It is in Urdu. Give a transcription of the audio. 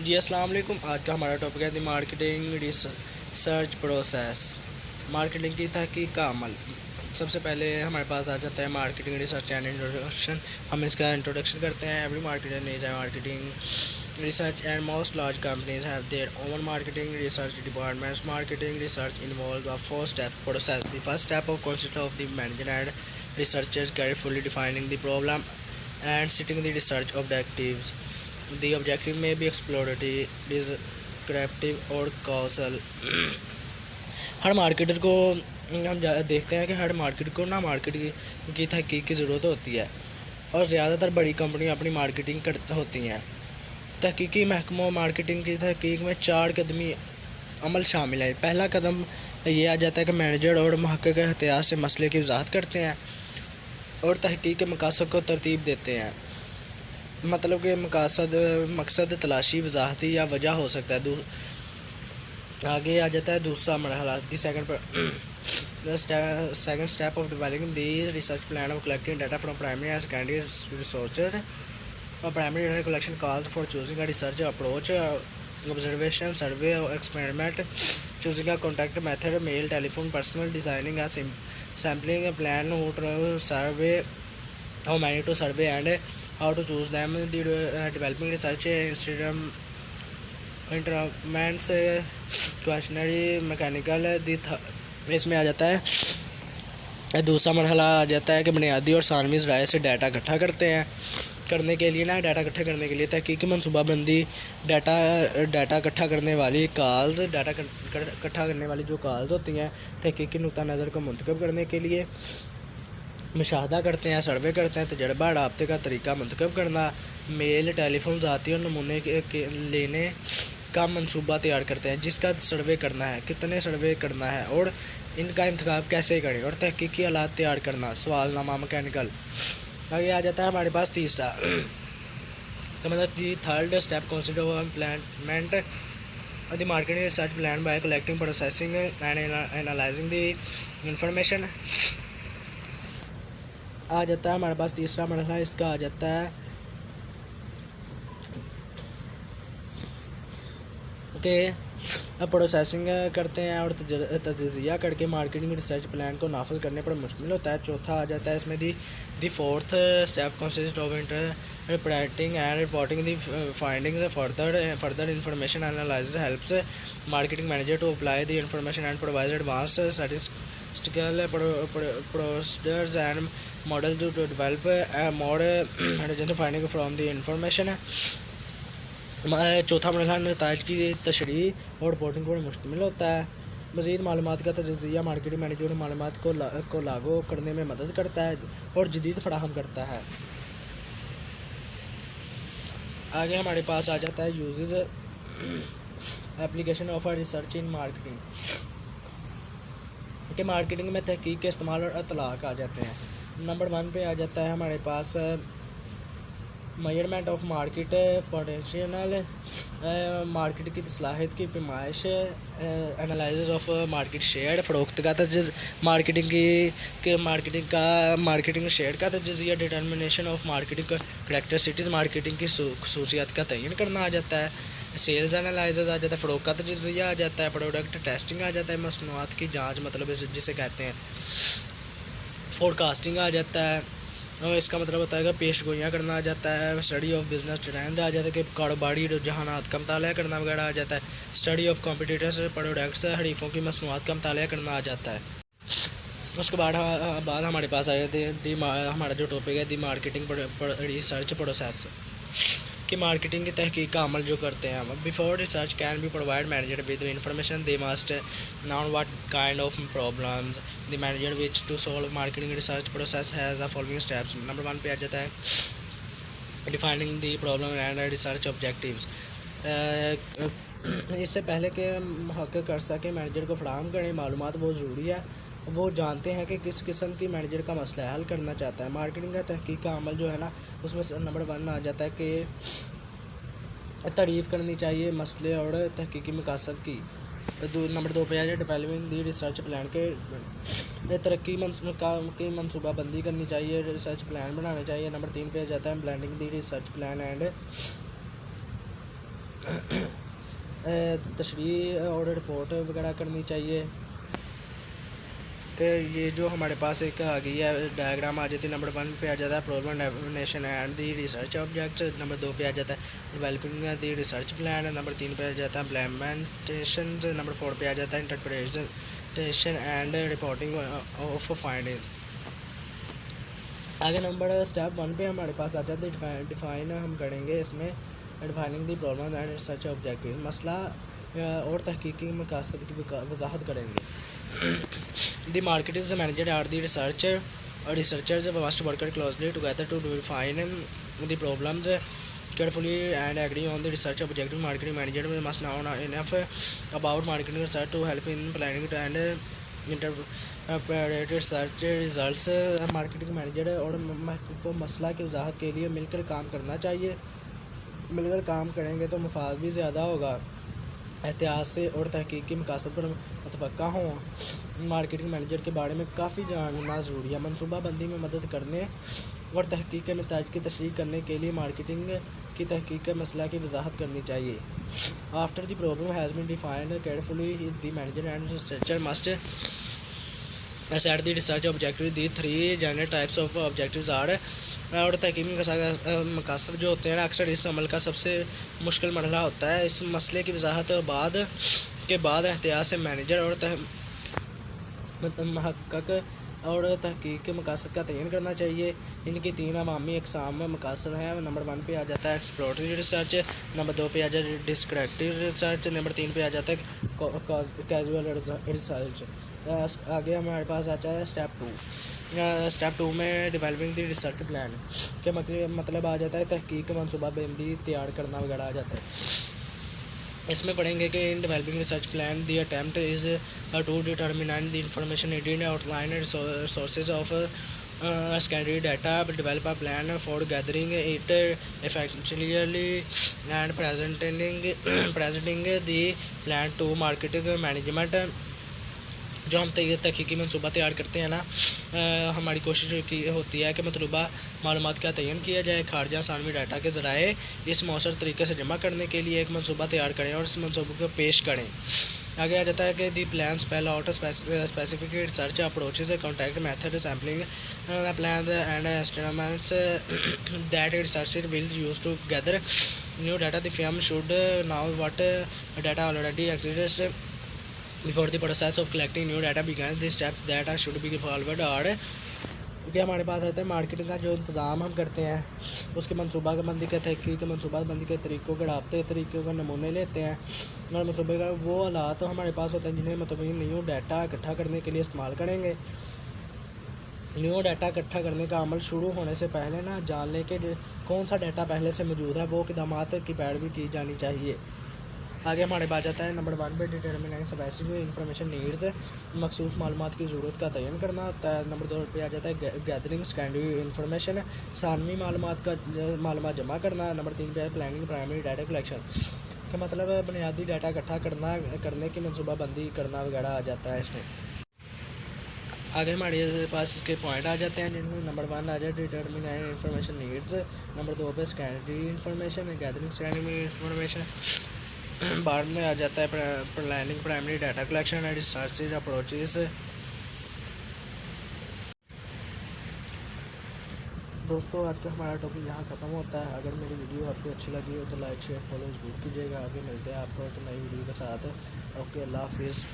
جی السلام علیکم. آج کا ہمارا ٹاپک ہے the marketing research process. Marketing کی تحقیق کا عمل. سب سے پہلے ہمارے پاس آ جاتا ہے مارکیٹنگ ریسرچ اینڈ انٹروڈکشن. ہم اس کا انٹروڈکشن کرتے ہیں. Every marketer needs a marketing research and most large companies have their own marketing research departments. Marketing research involves a four-step process. The first step consists of the manager and researchers carefully defining the problem and setting the research objectives. The objective may be exploratory, descriptive اور causal. ہر مارکیٹر کو ہم دیکھتے ہیں کہ ہر مارکیٹ کو مارکیٹ کی تحقیق کی ضرورت ہوتی ہے اور زیادہ تر بڑی کمپنیاں اپنی مارکیٹنگ ہوتی ہیں. تحقیقی محکموں مارکیٹنگ کی تحقیق میں 4 قدمی عمل شامل ہے. پہلا قدم یہ آ جاتا ہے کہ مینیجر اور محقق احتیاط سے مسئلے کی وضاحت کرتے ہیں اور تحقیق کے مقاصد کو ترتیب دیتے ہیں. مطلب کہ مقصد تلاشی وضاحتی یا وجہ ہو سکتا ہے. آگے آ جاتا ہے دوسرا مرحلہ. The second step of developing the research plan of collecting data from primary and secondary resources. Primary data collection calls for choosing a research approach, observation, survey, experiment, choosing a contact method, mail, telephone, personal, designing a sampling plan, who to survey, how many to survey and how to choose them. The developing research instruments, questionnaire, mechanical. اس میں آ جاتا ہے دوسرا مرحلہ آ جاتا ہے کہ بنیادی اور ثانوی ذرائع سے ڈیٹا اکٹھا کرنے کے لیے ڈیٹا اکٹھا کرنے کے لیے تحقیقی منصوبہ بندی. ڈیٹا اکٹھا کرنے والی کالز, ڈیٹا اکٹھا کرنے والی جو کالز ہوتی ہیں تحقیقی نقطہ نظر کو منتخب کرنے کے لیے مشاہدہ کرتے ہیں, سروے کرتے ہیں. تجربہ رابطے کا طریقہ منتخب کرنا, میل, ٹیلی فون, ذاتی اور نمونے لینے کا منصوبہ تیار کرتے ہیں. جس کا سروے کرنا ہے, کتنے سروے کرنا ہے اور ان کا انتخاب کیسے کریں, اور تحقیقی آلات تیار کرنا, سوال نامہ, مکینیکل. آگے آ جاتا ہے ہمارے پاس تیسرا مطلب the third step consist of implement the marketing research plan by collecting, processing and analysing the information. آ جاتا ہے ہمارے پاس تیسرا مرحلہ. اس کا آ جاتا ہے کہ پروسیسنگ کرتے ہیں اور تجزیہ کر کے مارکیٹنگ ریسرچ پلان کو نافذ کرنے پر مشتمل ہوتا ہے. چوتھا آ جاتا ہے اس میں the fourth step consist of interpreting and reporting the findings. Further information analysis helps marketing manager to apply the information and provide advance statistical procedures and model to develop more intelligent finding from the information. چوتھا مرحلہ نتائج کی تشریح اور رپورٹنگ پر مشتمل ہوتا ہے. مزید معلومات کا تجزیہ مارکیٹنگ مینیجر معلومات کو لاگو کرنے میں مدد کرتا ہے اور جدید فراہم کرتا ہے. آگے ہمارے پاس آ جاتا ہے uses application of research in marketing, کہ مارکیٹنگ میں تحقیق کے استعمال اور اطلاق آ جاتے ہیں. نمبر 1 پہ آ جاتا ہے ہمارے پاس measurement of market potential, market کی صلاحیت کی پیمائش. انالائسس آف مارکیٹ شیئر, فروخت کا مارکیٹنگ شیئر کا تجزیہ. ڈٹرمنیشن آف مارکیٹنگ کریکٹرسٹیز, مارکیٹنگ کی خصوصیات کا تعین کرنا آ جاتا ہے. سیلز انالائسس آ جاتا ہے, فروخت کا تجزیہ آ جاتا ہے. پروڈکٹ ٹیسٹنگ آ جاتا ہے, مصنوعات کی جانچ مطلب جسے کہتے ہیں. فور کاسٹنگ آ جاتا ہے, اس کا مطلب ہوتا ہے کہ پیش گوئیاں کرنا آ جاتا ہے. اسٹڈی آف بزنس ٹرینڈ آ جاتا ہے کہ کاروباری رجحانات کا مطالعہ کرنا وغیرہ آ جاتا ہے. اسٹڈی آف کمپیٹیٹرز پروڈکٹس, حریفوں کی مصنوعات کا مطالعہ کرنا آ جاتا ہے. اس کے بعد ہمارے پاس آ جاتے ہیں ہمارا جو ٹاپک ہے دی مارکیٹنگ ریسرچ پروسیس, کہ مارکیٹنگ کی تحقیق کا عمل جو کرتے ہیں ہم. Before research can be provide manager with information they must know what kind of problems the manager which to solve marketing research process has a following steps. Number 1 پہ آ جاتا ہے defining the problem and research objectives. اس سے پہلے کہ محقق کر سکے مینیجر کو فراہم کریں معلومات وہ ضروری ہے, وہ جانتے ہیں کہ کس قسم کی مینیجر کا مسئلہ حل کرنا چاہتا ہے. مارکیٹنگ کا تحقیق کا عمل جو ہے اس میں نمبر 1 آ جاتا ہے کہ تعریف کرنی چاہیے مسئلے اور تحقیقی مقاصد کی. نمبر 2 پہ آ جائے ڈیولپنگ دی ریسرچ پلان, کے ترقی کی منصوبہ بندی کرنی چاہیے, ریسرچ پلان بنانا چاہیے. نمبر 3 پہ آ جاتا ہے blending the research plan and تشریح اور رپورٹ وغیرہ کرنی چاہیے. یہ جو ہمارے پاس ایک آ گئی ہے ڈائیگرام آ جاتی ہے. نمبر 1 پہ آ جاتا ہے problem definition and the research object. Number 2 پہ آ جاتا ہے developing the research plan. Number 3 پہ آ جاتا ہے امپلیمنٹیشن. نمبر 4 پہ آ جاتا ہے interpretation and reporting of findings. آگے نمبر اسٹیپ 1 پہ ہمارے پاس آ جاتا ہے ڈیفائن. ہم کریں گے اس میں defining the problem and research objective. مسئلہ اور تحقیقی مقاصد کی وضاحت کریں گے. The marketing manager or the researchers must work closely together to define the problems carefully and agree on the research objective. Marketing manager must know enough about marketing research to help in planning and interpret research results. Marketing manager اور محقق کو مسئلہ کی وضاحت کے لیے مل کر کام کرنا چاہیے. مل کر کام کریں گے تو مفاد بھی زیادہ ہوگا. احتیاط سے اور تحقیقی مقاصد پر متفقہ ہوں. مارکیٹنگ مینیجر کے بارے میں کافی جاننا ضروری ہے. منصوبہ بندی میں مدد کرنے اور تحقیق کے نتائج کی تشریح کرنے کے لیے مارکیٹنگ کی تحقیق کے مسئلہ کی وضاحت کرنی چاہیے. After the problem has been defined carefully the manager and researcher must set the research objective. The 3 general types of objectives are. اور تحقیقی مقاصد جو ہوتے ہیں اکثر اس عمل کا سب سے مشکل مرحلہ ہوتا ہے. اس مسئلے کی وضاحت کے بعد احتیاط سے مینیجر اور محقق اور تحقیق کے مقاصد کا تعین کرنا چاہیے. ان کی 3 عوامی اقسام مقاصد ہیں. نمبر 1 پہ آ جاتا ہے ایکسپلوریٹری ریسرچ. نمبر 2 پہ آ جاتا ہے ڈسکرپٹیو ریسرچ. نمبر 3 پہ آ جاتا ہے کیجول ریسرچ. آگے ہمارے پاس آ جاتا ہے اسٹیپ 2. اسٹیپ 2 میں ڈیولپنگ دی ریسرچ پلان کے مطلب آ جاتا ہے تحقیق منصوبہ بندی تیار کرنا وغیرہ آ جاتا ہے. اس میں پڑھیں گے کہ in developing research plan the attempt is to determine the information needed outline resources of secondary data. Develop a plan for gathering it effectively and presenting the plan to marketing management. جو ہم تحقیقی منصوبہ تیار کرتے ہیں نا, ہماری کوشش ہوتی ہے کہ مطلوبہ معلومات کا تعین کیا جائے. خارجہ ثانوی ڈیٹا کے ذرائع اس مؤثر طریقے سے جمع کرنے کے لیے ایک منصوبہ تیار کریں اور اس منصوبے کو پیش کریں. آگے آ جاتا ہے کہ the plan spell out specific research approaches contact method sampling plans and instruments that researcher will use to gather new data. The firm should know what data already exist before the process of collecting new data begins. The steps that should be followed are. کیونکہ ہمارے پاس آتا ہے مارکیٹنگ کا جو انتظام ہم کرتے ہیں اس کے منصوبہ بندی کے تحقیق منصوبہ بندی کے طریقوں کے رابطے طریقوں کے نمونے لیتے ہیں اور منصوبے کا وہ آلات ہمارے پاس ہوتے ہیں جنہیں متعین نیو ڈیٹا اکٹھا کرنے کے لیے استعمال کریں گے. نیو ڈیٹا اکٹھا کرنے کا عمل شروع ہونے سے پہلے نا جان لیں کہ کون سا ڈیٹا پہلے سے موجود ہے وہ اقدامات کی پیروی کی جانی چاہیے. آگے ہمارے پاس جاتا ہے نمبر 1 پہ ڈیٹرمننگ اسپیسیفک انفارمیشن نیڈز. مخصوص معلومات کی ضرورت کا تعین کرنا ہوتا ہے. نمبر 2 پہ آ جاتا ہے گیدرنگ سیکنڈری انفارمیشن ثانوی معلومات جمع کرنا. نمبر 3 پہ ہے پلاننگ پرائمری ڈیٹا کلیکشن کا مطلب ہے بنیادی ڈیٹا اکٹھا کرنے کی منصوبہ بندی کرنا وغیرہ آ جاتا ہے اس میں. آگے ہمارے پاس اس کے پوائنٹ آ جاتے ہیں جن میں نمبر 1 آ جائے ڈیٹرمننگ انفارمیشن نیڈز. نمبر 2 پہ secondary information gathering secondary information. بعد میں آ جاتا ہے planning primary data collection and research approaches. دوستو آج کا ہمارا ٹاپک یہاں ختم ہوتا ہے. اگر میری ویڈیو آپ کو اچھی لگی ہو تو لائک شیئر فالو ضرور کیجیے گا. آگے ملتے ہیں آپ کو ایک نئی ویڈیو کے ساتھ. اوکے, اللہ حافظ.